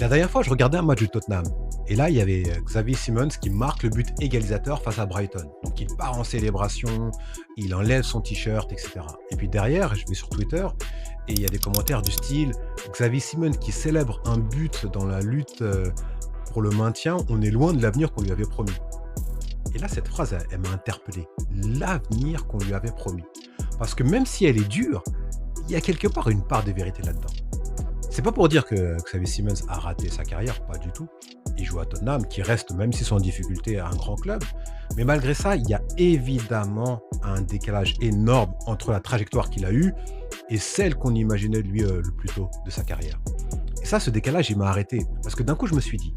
La dernière fois, je regardais un match de Tottenham. Et là, il y avait Xavi Simons qui marque le but égalisateur face à Brighton. Donc il part en célébration, il enlève son t-shirt, etc. Et puis derrière, je vais sur Twitter et il y a des commentaires du style Xavi Simons qui célèbre un but dans la lutte pour le maintien. On est loin de l'avenir qu'on lui avait promis. Et là, cette phrase, elle m'a interpellé. L'avenir qu'on lui avait promis. Parce que même si elle est dure, il y a quelque part une part de vérité là-dedans. C'est pas pour dire que Xavi Simons a raté sa carrière, pas du tout. Il joue à Tottenham, qui reste, même si sont en difficulté, un grand club. Mais malgré ça, il y a évidemment un décalage énorme entre la trajectoire qu'il a eue et celle qu'on imaginait de lui le plus tôt de sa carrière. Et ça, ce décalage, il m'a arrêté. Parce que d'un coup, je me suis dit,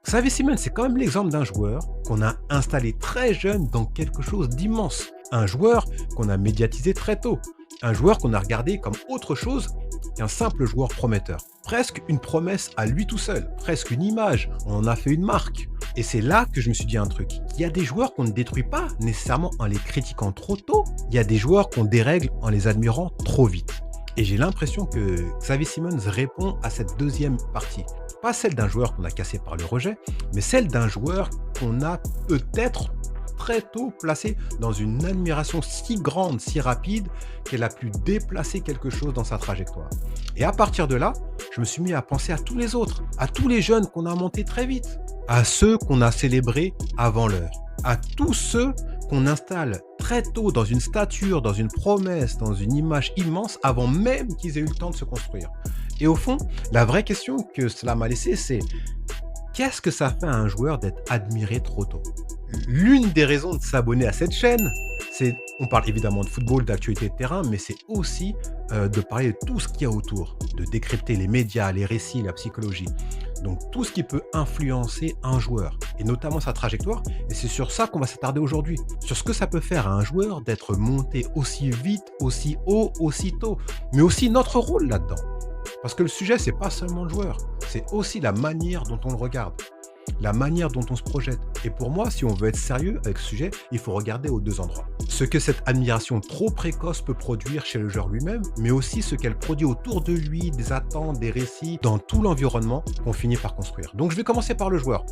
Xavi Simons, c'est quand même l'exemple d'un joueur qu'on a installé très jeune dans quelque chose d'immense. Un joueur qu'on a médiatisé très tôt. Un joueur qu'on a regardé comme autre chose qu'un simple joueur prometteur. Presque une promesse à lui tout seul, presque une image, on en a fait une marque. Et c'est là que je me suis dit un truc. Il y a des joueurs qu'on ne détruit pas nécessairement en les critiquant trop tôt, il y a des joueurs qu'on dérègle en les admirant trop vite. Et j'ai l'impression que Xavi Simons répond à cette deuxième partie. Pas celle d'un joueur qu'on a cassé par le rejet, mais celle d'un joueur qu'on a peut-être très tôt placé dans une admiration si grande, si rapide, qu'elle a pu déplacer quelque chose dans sa trajectoire. Et à partir de là, je me suis mis à penser à tous les autres, à tous les jeunes qu'on a montés très vite, à ceux qu'on a célébrés avant l'heure, à tous ceux qu'on installe très tôt dans une stature, dans une promesse, dans une image immense, avant même qu'ils aient eu le temps de se construire. Et au fond, la vraie question que cela m'a laissé, c'est qu'est-ce que ça fait à un joueur d'être admiré trop tôt? L'une des raisons de s'abonner à cette chaîne, c'est, on parle évidemment de football, d'actualité de terrain, mais c'est aussi de parler de tout ce qu'il y a autour, de décrypter les médias, les récits, la psychologie. Donc tout ce qui peut influencer un joueur, et notamment sa trajectoire, et c'est sur ça qu'on va s'attarder aujourd'hui, sur ce que ça peut faire à un joueur d'être monté aussi vite, aussi haut, aussi tôt, mais aussi notre rôle là-dedans. Parce que le sujet, c'est pas seulement le joueur, c'est aussi la manière dont on le regarde, la manière dont on se projette. Et pour moi, si on veut être sérieux avec ce sujet, il faut regarder aux deux endroits. Ce que cette admiration trop précoce peut produire chez le joueur lui-même, mais aussi ce qu'elle produit autour de lui, des attentes, des récits, dans tout l'environnement qu'on finit par construire. Donc je vais commencer par le joueur.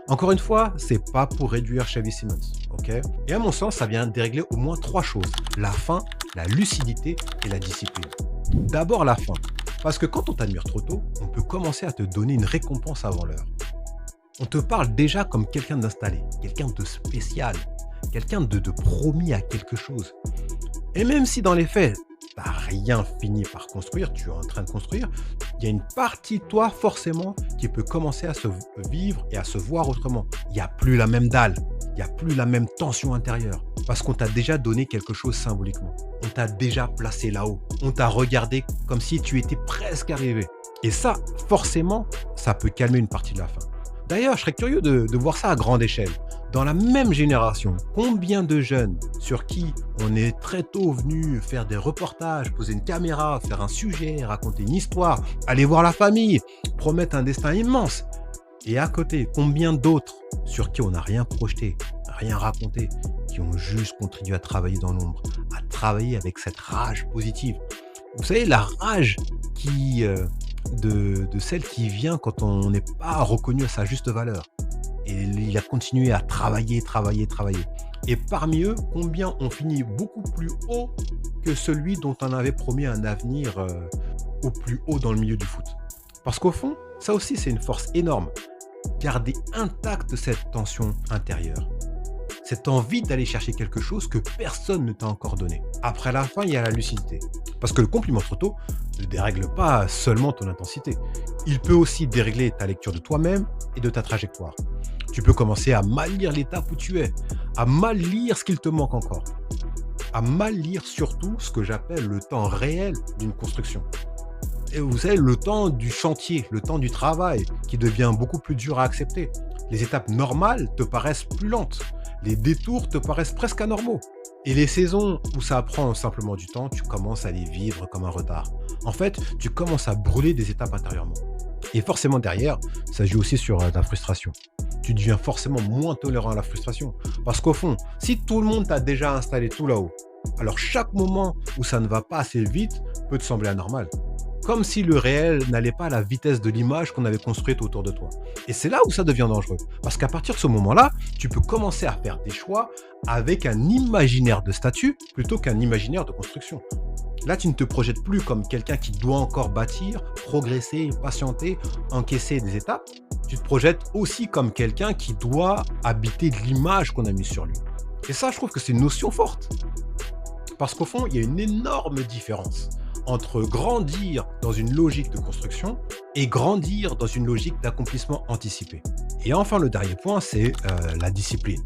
Encore une fois, c'est pas pour réduire Xavi Simons, ok? Et à mon sens, ça vient dérégler au moins trois choses. La fin, la lucidité et la discipline. D'abord la fin. Parce que quand on t'admire trop tôt, on peut commencer à te donner une récompense avant l'heure. On te parle déjà comme quelqu'un d'installé, quelqu'un de spécial, quelqu'un de promis à quelque chose. Et même si dans les faits, t'as rien fini par construire, tu es en train de construire, il y a une partie de toi forcément qui peut commencer à se vivre et à se voir autrement. Il n'y a plus la même dalle, il n'y a plus la même tension intérieure. Parce qu'on t'a déjà donné quelque chose symboliquement. On t'a déjà placé là-haut. On t'a regardé comme si tu étais presque arrivé. Et ça, forcément, ça peut calmer une partie de la faim. D'ailleurs, je serais curieux de voir ça à grande échelle. Dans la même génération, combien de jeunes sur qui on est très tôt venu faire des reportages, poser une caméra, faire un sujet, raconter une histoire, aller voir la famille, promettre un destin immense. Et à côté, combien d'autres sur qui on n'a rien projeté, rien raconté, qui ont juste contribué à travailler dans l'ombre, à travailler avec cette rage positive. Vous savez, la rage de celle qui vient quand on n'est pas reconnu à sa juste valeur. Et il a continué à travailler. Et parmi eux, combien ont fini beaucoup plus haut que celui dont on avait promis un avenir au plus haut dans le milieu du foot. Parce qu'au fond, ça aussi c'est une force énorme. Garder intacte cette tension intérieure. Cette envie d'aller chercher quelque chose que personne ne t'a encore donné. Après la fin, il y a la lucidité. Parce que le compliment trop tôt ne dérègle pas seulement ton intensité. Il peut aussi dérégler ta lecture de toi-même et de ta trajectoire. Tu peux commencer à mal lire l'étape où tu es, à mal lire ce qu'il te manque encore, à mal lire surtout ce que j'appelle le temps réel d'une construction. Et vous savez, le temps du chantier, le temps du travail, qui devient beaucoup plus dur à accepter. Les étapes normales te paraissent plus lentes. Les détours te paraissent presque anormaux. Et les saisons où ça prend simplement du temps, tu commences à les vivre comme un retard. En fait, tu commences à brûler des étapes intérieurement. Et forcément derrière, ça joue aussi sur ta frustration. Tu deviens forcément moins tolérant à la frustration. Parce qu'au fond, si tout le monde t'a déjà installé tout là-haut, alors chaque moment où ça ne va pas assez vite peut te sembler anormal. comme si le réel n'allait pas à la vitesse de l'image qu'on avait construite autour de toi. Et c'est là où ça devient dangereux. Parce qu'à partir de ce moment-là, tu peux commencer à faire des choix avec un imaginaire de statut plutôt qu'un imaginaire de construction. Là, tu ne te projettes plus comme quelqu'un qui doit encore bâtir, progresser, patienter, encaisser des étapes. Tu te projettes aussi comme quelqu'un qui doit habiter de l'image qu'on a mise sur lui. Et ça, je trouve que c'est une notion forte. Parce qu'au fond, il y a une énorme différence entre grandir dans une logique de construction et grandir dans une logique d'accomplissement anticipé. Et enfin, le dernier point, c'est la discipline.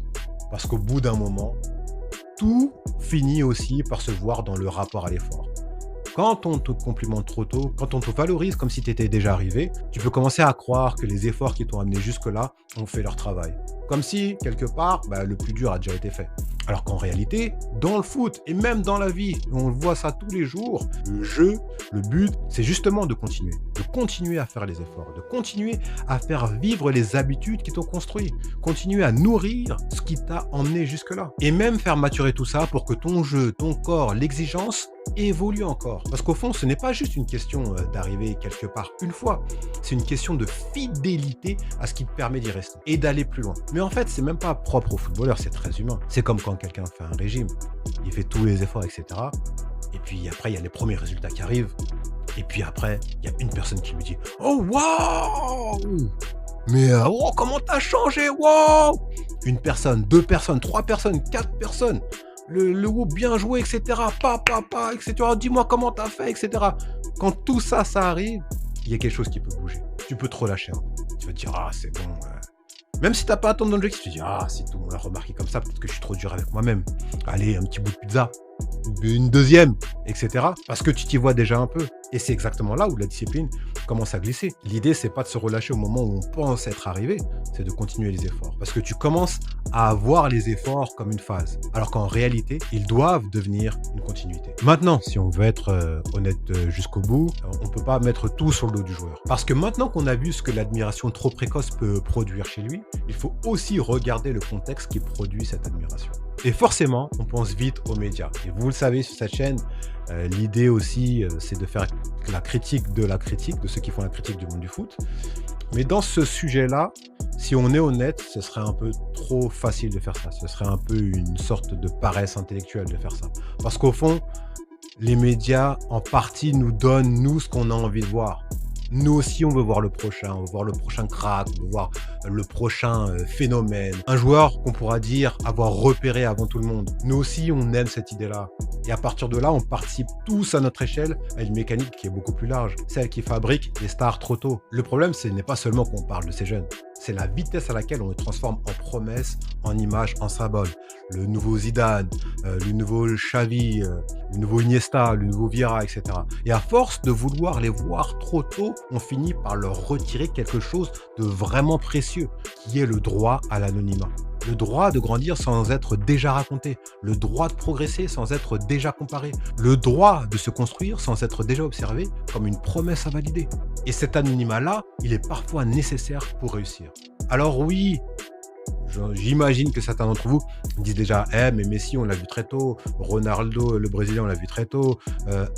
Parce qu'au bout d'un moment, tout finit aussi par se voir dans le rapport à l'effort. Quand on te complimente trop tôt, quand on te valorise comme si tu étais déjà arrivé, tu peux commencer à croire que les efforts qui t'ont amené jusque-là ont fait leur travail. Comme si, quelque part, le plus dur a déjà été fait. Alors qu'en réalité, dans le foot et même dans la vie, on voit ça tous les jours, le jeu, le but, c'est justement de continuer à faire les efforts, de continuer à faire vivre les habitudes qui t'ont construit, continuer à nourrir ce qui t'a emmené jusque-là. Et même faire maturer tout ça pour que ton jeu, ton corps, l'exigence évolue encore. Parce qu'au fond, ce n'est pas juste une question d'arriver quelque part une fois, c'est une question de fidélité à ce qui te permet d'y rester et d'aller plus loin. Mais en fait, c'est même pas propre aux footballeurs, c'est très humain. C'est comme quand quelqu'un fait un régime, il fait tous les efforts, etc. Et puis après, il y a les premiers résultats qui arrivent. Et puis après, il y a une personne qui lui dit « Oh, waouh! Mais oh, comment t'as changé, waouh !» Une personne, deux personnes, trois personnes, quatre personnes. Le groupe bien joué, etc. etc. Dis-moi comment t'as fait, etc. Quand tout ça, ça arrive, il y a quelque chose qui peut bouger. Tu peux te relâcher. Tu vas te dire, ah, c'est bon. Même si t'as pas atteint ton objectif, tu te dis, ah, si tout le monde a remarqué comme ça, peut-être que je suis trop dur avec moi-même. Allez, un petit bout de pizza. Une deuxième, etc. Parce que tu t'y vois déjà un peu. Et c'est exactement là où la discipline commence à glisser. L'idée, c'est pas de se relâcher au moment où on pense être arrivé, c'est de continuer les efforts. Parce que tu commences à voir les efforts comme une phase, alors qu'en réalité, ils doivent devenir une continuité. Maintenant, si on veut être honnête jusqu'au bout, on peut pas mettre tout sur le dos du joueur. Parce que maintenant qu'on a vu ce que l'admiration trop précoce peut produire chez lui, il faut aussi regarder le contexte qui produit cette admiration. Et forcément, on pense vite aux médias. Et vous le savez sur cette chaîne, l'idée aussi, c'est de faire la critique, de ceux qui font la critique du monde du foot. Mais dans ce sujet-là, si on est honnête, ce serait un peu trop facile de faire ça. Ce serait un peu une sorte de paresse intellectuelle de faire ça. Parce qu'au fond, les médias, en partie, nous donnent, nous, ce qu'on a envie de voir. Nous aussi, on veut voir le prochain, on veut voir le prochain crack, on veut voir le prochain phénomène. Un joueur qu'on pourra dire avoir repéré avant tout le monde. Nous aussi, on aime cette idée-là. Et à partir de là, on participe tous à notre échelle à une mécanique qui est beaucoup plus large, celle qui fabrique les stars trop tôt. Le problème, ce n'est pas seulement qu'on parle de ces jeunes, c'est la vitesse à laquelle on les transforme en promesses, en images, en symboles. Le nouveau Zidane, le nouveau Xavi, le nouveau Iniesta, le nouveau Vieira, etc. Et à force de vouloir les voir trop tôt, on finit par leur retirer quelque chose de vraiment précieux, qui est le droit à l'anonymat. Le droit de grandir sans être déjà raconté, le droit de progresser sans être déjà comparé, le droit de se construire sans être déjà observé comme une promesse à valider. Et cet anonymat-là, il est parfois nécessaire pour réussir. Alors oui, j'imagine que certains d'entre vous disent déjà mais Messi, on l'a vu très tôt, Ronaldo, le Brésilien, on l'a vu très tôt,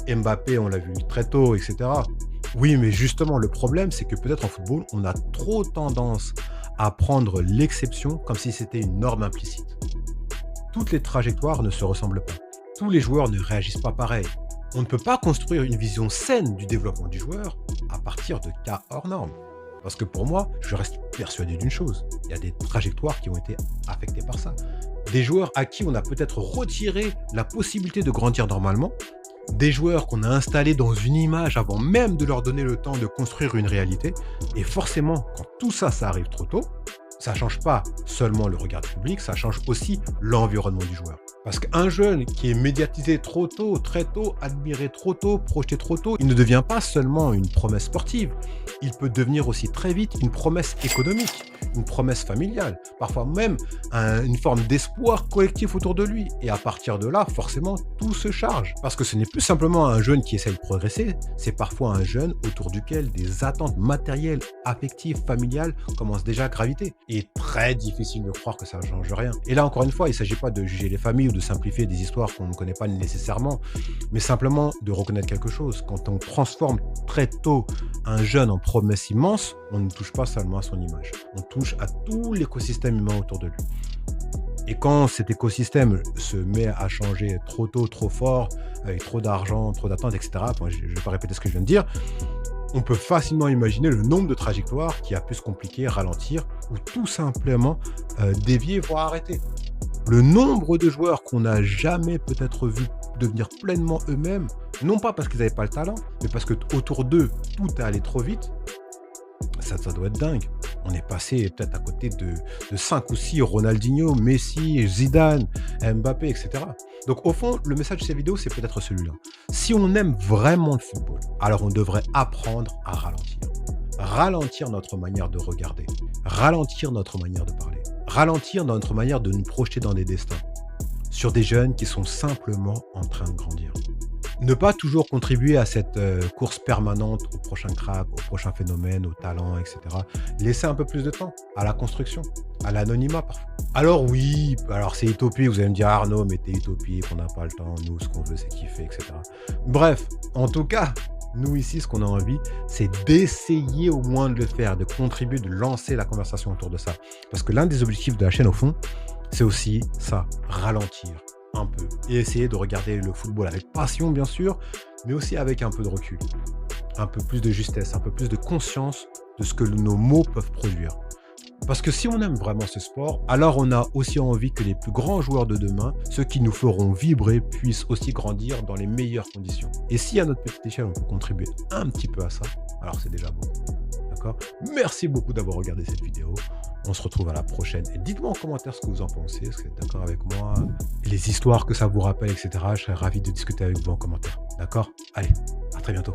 Mbappé, on l'a vu très tôt, etc. Oui, mais justement, le problème, c'est que peut-être en football, on a trop tendance à prendre l'exception comme si c'était une norme implicite. Toutes les trajectoires ne se ressemblent pas. Tous les joueurs ne réagissent pas pareil. On ne peut pas construire une vision saine du développement du joueur à partir de cas hors normes. Parce que pour moi, je reste persuadé d'une chose. Il y a des trajectoires qui ont été affectées par ça. Des joueurs à qui on a peut-être retiré la possibilité de grandir normalement. Des joueurs qu'on a installés dans une image avant même de leur donner le temps de construire une réalité. Et forcément, quand tout ça, ça arrive trop tôt, ça ne change pas seulement le regard du public, ça change aussi l'environnement du joueur. Parce qu'un jeune qui est médiatisé trop tôt, très tôt, admiré trop tôt, projeté trop tôt, il ne devient pas seulement une promesse sportive, il peut devenir aussi très vite une promesse économique, une promesse familiale, parfois même une forme d'espoir collectif autour de lui. Et à partir de là, forcément, tout se charge. Parce que ce n'est plus simplement un jeune qui essaie de progresser, c'est parfois un jeune autour duquel des attentes matérielles, affectives, familiales commencent déjà à graviter. Et très difficile de croire que ça ne change rien. Et là, encore une fois, il ne s'agit pas de juger les familles ou de simplifier des histoires qu'on ne connaît pas nécessairement, mais simplement de reconnaître quelque chose. Quand on transforme très tôt un jeune en promesse immense, on ne touche pas seulement à son image, on touche à tout l'écosystème humain autour de lui. Et quand cet écosystème se met à changer trop tôt, trop fort, avec trop d'argent, trop d'attentes, etc., enfin, je ne vais pas répéter ce que je viens de dire, on peut facilement imaginer le nombre de trajectoires qui a pu se compliquer, ralentir ou tout simplement dévier, voire arrêter. Le nombre de joueurs qu'on n'a jamais peut-être vu devenir pleinement eux-mêmes, non pas parce qu'ils n'avaient pas le talent, mais parce que autour d'eux, tout est allé trop vite, ça doit être dingue. On est passé peut-être à côté de 5 ou 6 Ronaldinho, Messi, Zidane, Mbappé, etc. Donc au fond, le message de ces vidéos, c'est peut-être celui-là. Si on aime vraiment le football, alors on devrait apprendre à ralentir. Ralentir notre manière de regarder. Ralentir notre manière de parler. Ralentir notre manière de nous projeter dans des destins. Sur des jeunes qui sont simplement en train de grandir. Ne pas toujours contribuer à cette course permanente au prochain crack, au prochain phénomène, au talent, etc. Laisser un peu plus de temps à la construction, à l'anonymat parfois. Alors oui, alors c'est utopique, vous allez me dire Arnaud, mais t'es utopique, on n'a pas le temps, nous ce qu'on veut c'est kiffer, etc. Bref, en tout cas, nous ici ce qu'on a envie, c'est d'essayer au moins de le faire, de contribuer, de lancer la conversation autour de ça. Parce que l'un des objectifs de la chaîne au fond, c'est aussi ça, ralentir un peu et essayer de regarder le football avec passion bien sûr, mais aussi avec un peu de recul, un peu plus de justesse, un peu plus de conscience de ce que nos mots peuvent produire. Parce que si on aime vraiment ce sport, alors on a aussi envie que les plus grands joueurs de demain, ceux qui nous feront vibrer, puissent aussi grandir dans les meilleures conditions. Et si à notre petite échelle, on peut contribuer un petit peu à ça, alors c'est déjà beau. D'accord ? Merci beaucoup d'avoir regardé cette vidéo. On se retrouve à la prochaine. Et dites-moi en commentaire ce que vous en pensez. Est-ce que vous êtes d'accord avec moi? Les histoires que ça vous rappelle, etc. Je serais ravi de discuter avec vous en commentaire. D'accord? Allez, à très bientôt.